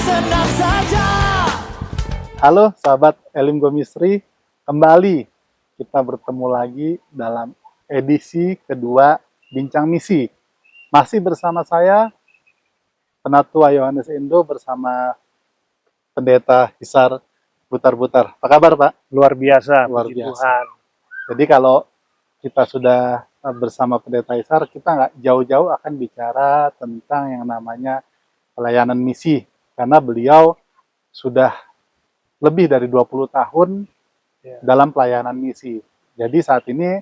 senang saja. Halo sahabat Elim Misteri, kembali kita bertemu lagi dalam edisi kedua Bincang Misi. Masih bersama saya, Penatua Yohanes Endo bersama Pendeta Hisar Butar-Butar. Apa kabar Pak? Luar biasa, Luar puji biasa. Tuhan. Jadi kalau kita sudah bersama Pendeta Hisar, kita nggak jauh-jauh akan bicara tentang yang namanya pelayanan misi. Karena beliau sudah lebih dari 20 tahun dalam pelayanan misi. Jadi saat ini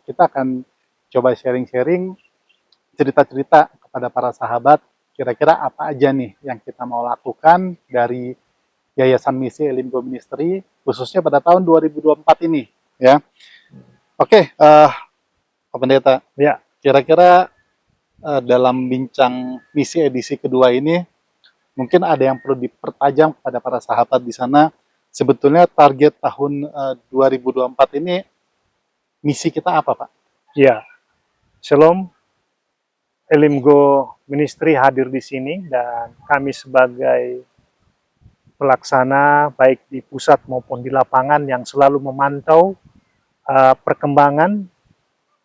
kita akan coba sharing-sharing cerita-cerita kepada para sahabat, kira-kira apa aja nih yang kita mau lakukan dari Yayasan Misi Elim Ministry, khususnya pada tahun 2024 ini. Ya, oke, Pak Pendeta. Ya. Kira-kira dalam bincang misi edisi kedua ini, mungkin ada yang perlu dipertajam kepada para sahabat di sana. Sebetulnya target tahun 2024 ini, misi kita apa, Pak? Ya, Shalom. Elimgo Ministry hadir di sini dan kami sebagai pelaksana baik di pusat maupun di lapangan yang selalu memantau perkembangan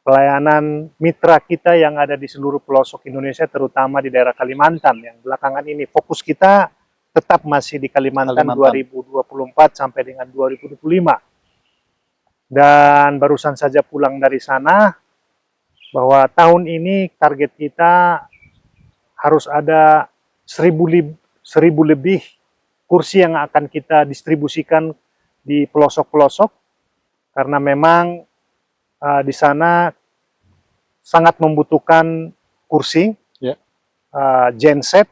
pelayanan mitra kita yang ada di seluruh pelosok Indonesia, terutama di daerah Kalimantan. Yang belakangan ini fokus kita tetap masih di Kalimantan. 2024 sampai dengan 2025. Dan barusan saja pulang dari sana, bahwa tahun ini target kita harus ada 1.000 lebih kursi yang akan kita distribusikan di pelosok-pelosok, karena memang di sana sangat membutuhkan kursi, genset,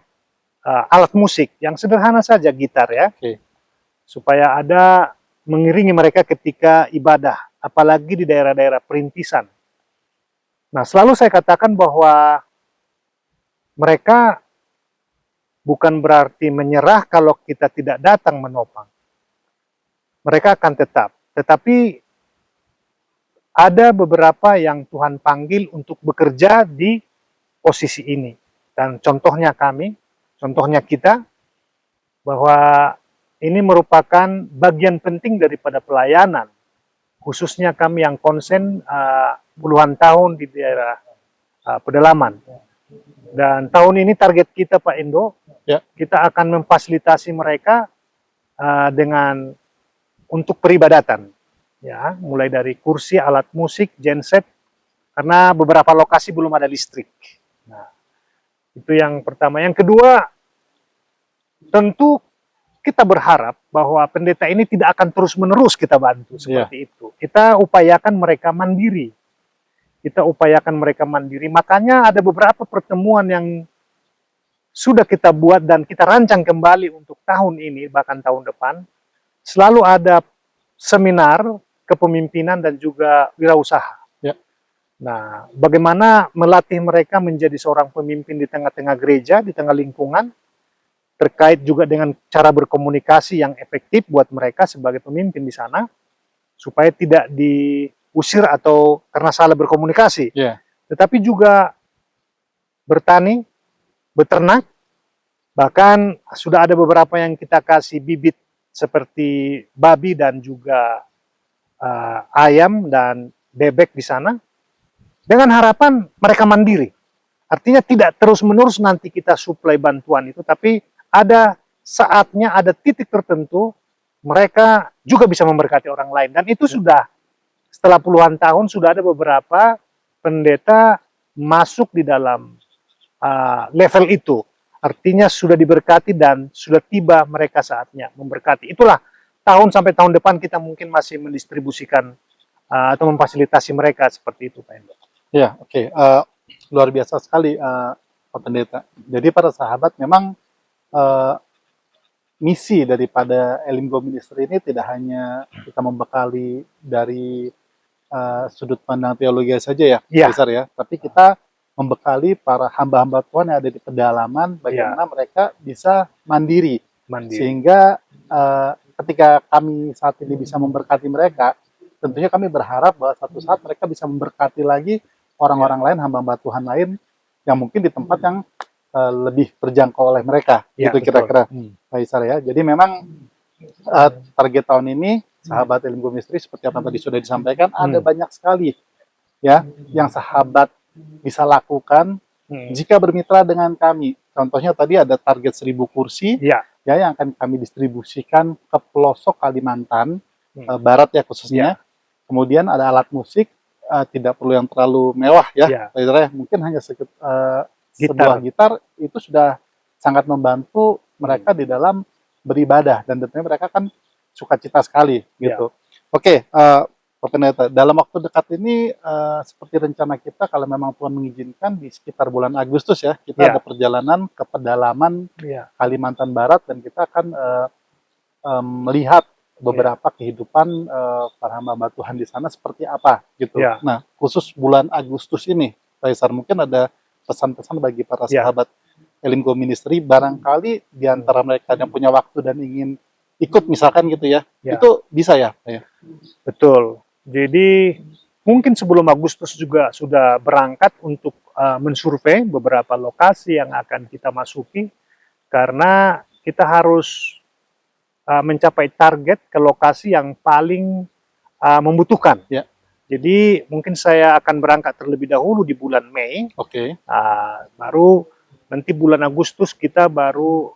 alat musik yang sederhana saja, gitar ya, supaya ada mengiringi mereka ketika ibadah, apalagi di daerah-daerah perintisan. Nah, selalu saya katakan bahwa mereka bukan berarti menyerah kalau kita tidak datang menopang. Mereka akan tetap. Tetapi ada beberapa yang Tuhan panggil untuk bekerja di posisi ini. Dan contohnya kami, contohnya kita, bahwa ini merupakan bagian penting daripada pelayanan. Khususnya kami yang konsen puluhan tahun di daerah pedalaman. Dan tahun ini target kita Pak Endo, kita akan memfasilitasi mereka dengan untuk peribadatan, ya, mulai dari kursi, alat musik, genset, karena beberapa lokasi belum ada listrik. Nah, itu yang pertama. Yang kedua, tentu kita berharap bahwa pendeta ini tidak akan terus-menerus kita bantu seperti itu. Kita upayakan mereka mandiri. Makanya ada beberapa pertemuan yang sudah kita buat dan kita rancang kembali untuk tahun ini, bahkan tahun depan. Selalu ada seminar kepemimpinan dan juga wirausaha. Nah, bagaimana melatih mereka menjadi seorang pemimpin di tengah-tengah gereja, di tengah lingkungan, terkait juga dengan cara berkomunikasi yang efektif buat mereka sebagai pemimpin di sana, supaya tidak diusir atau karena salah berkomunikasi. Tetapi juga bertani, beternak, bahkan sudah ada beberapa yang kita kasih bibit seperti babi dan juga ayam dan bebek di sana, dengan harapan mereka mandiri. Artinya tidak terus-menerus nanti kita suplai bantuan itu, tapi ada saatnya, ada titik tertentu, mereka juga bisa memberkati orang lain. Dan itu sudah, setelah puluhan tahun, sudah ada beberapa pendeta masuk di dalam level itu. Artinya sudah diberkati dan sudah tiba mereka saatnya memberkati. Itulah tahun sampai tahun depan kita mungkin masih mendistribusikan atau memfasilitasi mereka seperti itu, Pak Endo. Ya, oke. Luar biasa sekali, Pak Pendeta. Jadi para sahabat memang misi daripada Elim Ministry ini tidak hanya kita membekali dari sudut pandang teologi saja ya, besar ya, tapi kita membekali para hamba-hamba Tuhan yang ada di pedalaman, bagaimana mereka bisa mandiri. Sehingga ketika kami saat ini bisa memberkati mereka, tentunya kami berharap bahwa suatu saat mereka bisa memberkati lagi orang-orang lain, hamba-hamba Tuhan lain, yang mungkin di tempat yang lebih terjangkau oleh mereka, Ya, gitu betul. kira-kira, Pak Isar ya. Jadi memang target tahun ini sahabat Elim Misteri seperti apa yang tadi sudah disampaikan, ada banyak sekali ya yang sahabat bisa lakukan jika bermitra dengan kami. Contohnya tadi ada target 1.000 kursi Ya, ya yang akan kami distribusikan ke pelosok Kalimantan Barat ya khususnya. Kemudian ada alat musik, tidak perlu yang terlalu mewah ya, Pak Isra, mungkin hanya sebuah gitar itu sudah sangat membantu mereka di dalam beribadah, dan tentunya mereka kan sukacita sekali gitu. Oke, Pak Pendeta, dalam waktu dekat ini seperti rencana kita, kalau memang Tuhan mengizinkan, di sekitar bulan Agustus ya, kita ada perjalanan ke pedalaman Kalimantan Barat, dan kita akan melihat beberapa kehidupan para hamba Tuhan di sana seperti apa gitu. Nah, khusus bulan Agustus ini, Pak Isar, mungkin ada pesan-pesan bagi para sahabat Elim Go Ministry, barangkali di antara mereka yang punya waktu dan ingin ikut misalkan gitu ya, itu bisa ya, Pak ya? Betul. Jadi mungkin sebelum Agustus juga sudah berangkat untuk mensurvei beberapa lokasi yang akan kita masuki, karena kita harus mencapai target ke lokasi yang paling membutuhkan. Jadi mungkin saya akan berangkat terlebih dahulu di bulan Mei. Baru nanti bulan Agustus kita baru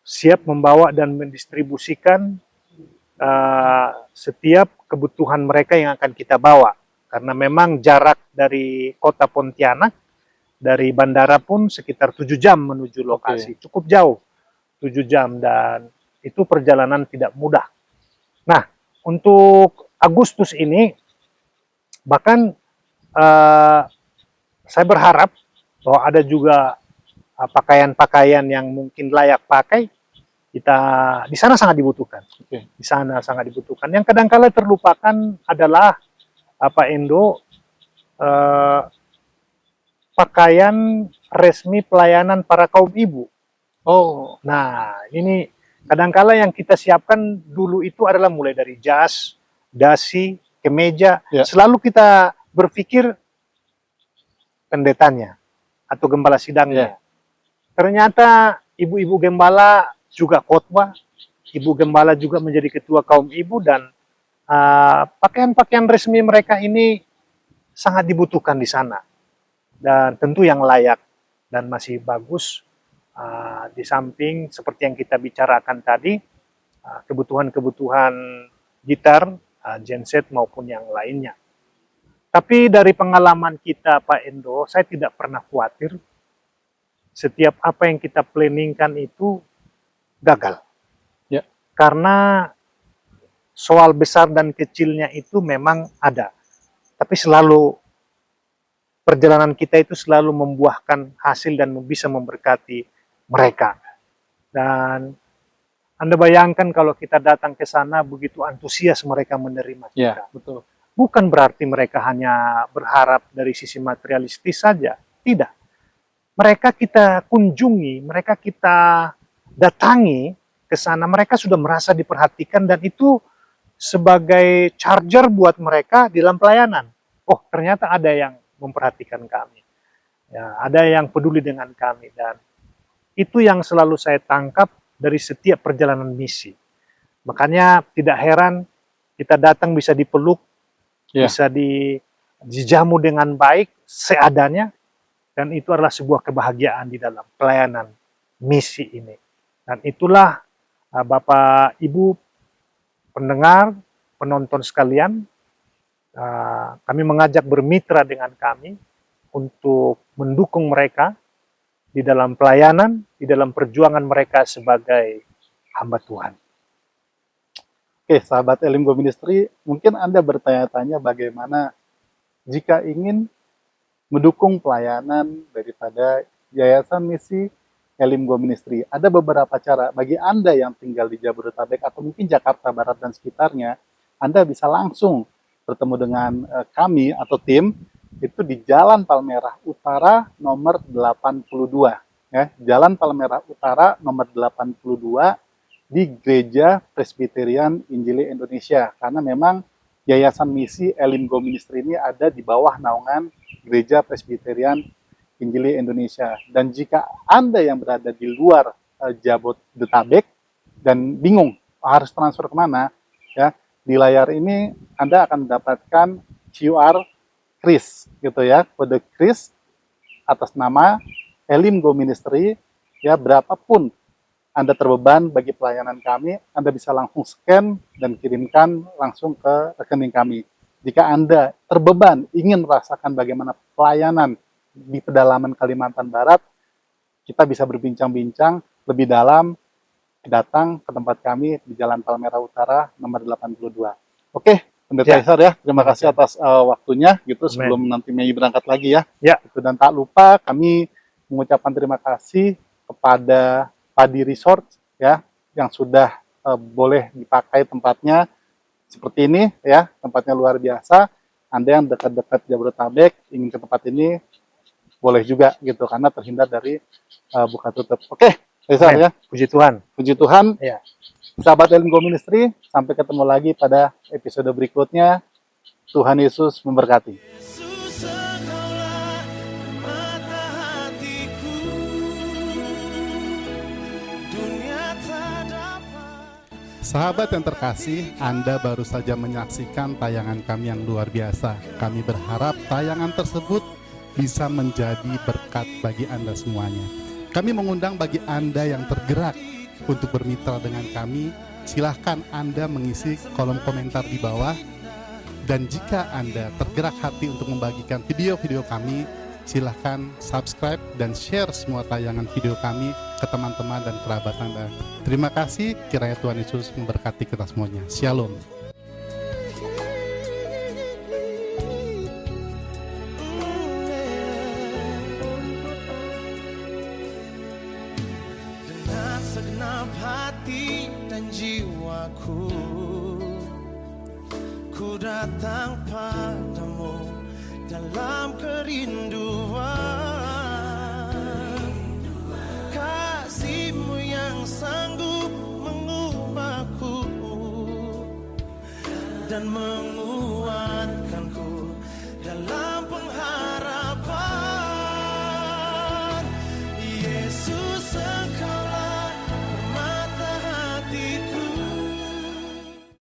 siap membawa dan mendistribusikan setiap kebutuhan mereka yang akan kita bawa. Karena memang jarak dari kota Pontianak, dari bandara pun sekitar 7 jam menuju lokasi. Cukup jauh, 7 jam, dan itu perjalanan tidak mudah. Nah, untuk Agustus ini, bahkan saya berharap bahwa ada juga pakaian-pakaian yang mungkin layak pakai, kita di sana sangat dibutuhkan. Di sana sangat dibutuhkan. Yang kadang-kala terlupakan adalah pakaian resmi pelayanan para kaum ibu. Nah, ini kadang-kala yang kita siapkan dulu itu adalah mulai dari jas, dasi, kemeja. Selalu kita berpikir pendetanya atau gembala sidangnya. Ternyata ibu-ibu gembala juga khotbah, ibu gembala juga menjadi ketua kaum ibu, dan pakaian-pakaian resmi mereka ini sangat dibutuhkan di sana. Dan tentu yang layak dan masih bagus. Di samping seperti yang kita bicarakan tadi, kebutuhan-kebutuhan gitar, genset maupun yang lainnya. Tapi dari pengalaman kita, Pak Endo, saya tidak pernah khawatir. Setiap apa yang kita planningkan itu gagal. Karena soal besar dan kecilnya itu memang ada. Tapi selalu perjalanan kita itu selalu membuahkan hasil dan bisa memberkati mereka. Dan Anda bayangkan kalau kita datang ke sana begitu antusias mereka menerima kita. Betul. Bukan berarti mereka hanya berharap dari sisi materialistis saja. Tidak. Mereka kita kunjungi, mereka kita datangi ke sana, mereka sudah merasa diperhatikan, dan itu sebagai charger buat mereka di dalam pelayanan. Oh, ternyata ada yang memperhatikan kami. Ada yang peduli dengan kami, dan itu yang selalu saya tangkap dari setiap perjalanan misi. Makanya tidak heran kita datang bisa dipeluk, bisa dijamu dengan baik, seadanya, dan itu adalah sebuah kebahagiaan di dalam pelayanan misi ini. Dan itulah Bapak Ibu pendengar, penonton sekalian, kami mengajak bermitra dengan kami untuk mendukung mereka di dalam pelayanan, di dalam perjuangan mereka sebagai hamba Tuhan. Oke, sahabat Elim Go Ministry, mungkin Anda bertanya-tanya bagaimana jika ingin mendukung pelayanan daripada Yayasan Misi Elim Go Ministry. Ada beberapa cara bagi Anda yang tinggal di Jabodetabek atau mungkin Jakarta Barat dan sekitarnya. Anda bisa langsung bertemu dengan kami atau tim itu di Jalan Palmerah Utara nomor 82. Ya, Jalan Palmerah Utara nomor 82 di Gereja Presbyterian Injili Indonesia, karena memang Yayasan Misi Elim Go Ministry ini ada di bawah naungan Gereja Presbyterian Injili Indonesia. Dan jika Anda yang berada di luar Jabodetabek dan bingung harus transfer kemana, ya, di layar ini Anda akan mendapatkan QR Kris, gitu ya, kode Kris atas nama Elim Go Ministry, ya, berapapun Anda terbeban bagi pelayanan kami, Anda bisa langsung scan dan kirimkan langsung ke rekening kami. Jika Anda terbeban ingin merasakan bagaimana pelayanan di pedalaman Kalimantan Barat, kita bisa berbincang-bincang lebih dalam, datang ke tempat kami di Jalan Palmerah Utara nomor 82. Oke, Pendeta Ya. Isar ya, terima kasih atas waktunya gitu sebelum nanti Mei berangkat lagi ya. Ya. Dan tak lupa kami mengucapkan terima kasih kepada Padi Resort ya yang sudah boleh dipakai tempatnya seperti ini ya, tempatnya luar biasa. Anda yang dekat-dekat Jabodetabek ingin ke tempat ini boleh juga gitu karena terhindar dari buka tutup. Oke, Isar ya. Puji Tuhan. Puji Tuhan. Ya. Sahabat Elim Go Ministry, sampai ketemu lagi pada episode berikutnya. Tuhan Yesus memberkati. Yesus, Engkaulah mata hatiku, dunia tak dapat. Sahabat yang terkasih, Anda baru saja menyaksikan tayangan kami yang luar biasa. Kami berharap tayangan tersebut bisa menjadi berkat bagi Anda semuanya. Kami mengundang bagi Anda yang tergerak untuk bermitra dengan kami, silahkan Anda mengisi kolom komentar di bawah. Dan jika Anda tergerak hati untuk membagikan video-video kami, silahkan subscribe dan share semua tayangan video kami ke teman-teman dan kerabat Anda. Terima kasih, kiranya Tuhan Yesus memberkati kita semuanya. Shalom. Dengan segenap hati dan jiwaku, ku datang padamu dalam kerinduan. Kasih-Mu yang sanggup mengubahku dan menguatkanku dalam